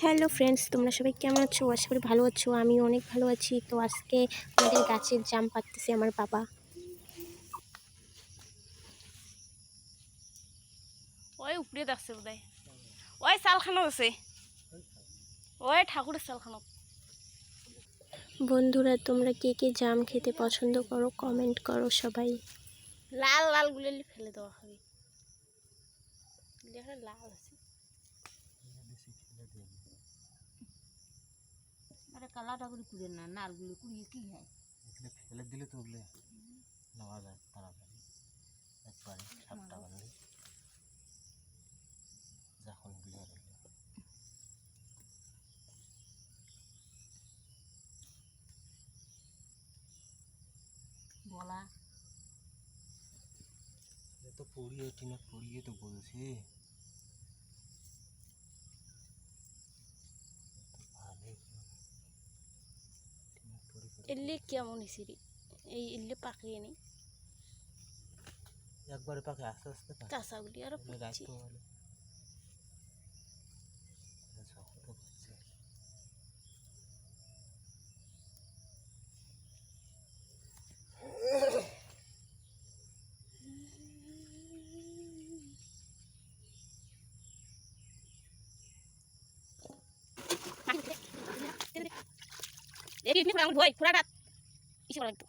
Hello friends, তোমরা সবাই কেমন আছো? আশা করি ভালো আছো। আমি অনেক ভালো আছি। তো আজকে আমাদের গাছের জাম পাড়তেছে আমার বাবা। ওই উপরে যাচ্ছে বোধ হয়। ওই চালখানো আছে, ওই ঠাকুরের চালখানো। বন্ধুরা, তোমরা কে কে জাম খেতে পছন্দ করো কমেন্ট করো সবাই। লাল লাল গুলি ফেলে দেওয়া হবে, লাল আছে। আরে কালাটা করে কুড়ে না, নালগুলো কুড়িয়ে কি হয়? ফেলে দিলে তো ওগুলো নেওয়া যায় তাড়াতাড়ি, একবারে সাতটা বাজে যখন বিয়ে বলা তো পড়িয়ে টিনে পড়িয়ে তো বলছি এলে কেমন হয়েছে রে? এই এলে পাকিয়ে নেই, একবারে পাকে আস্তে আস্তে কাঁচাগুলি আরো পড়ছে। দেখি ফোড়াটা ইসে করা লাগতো।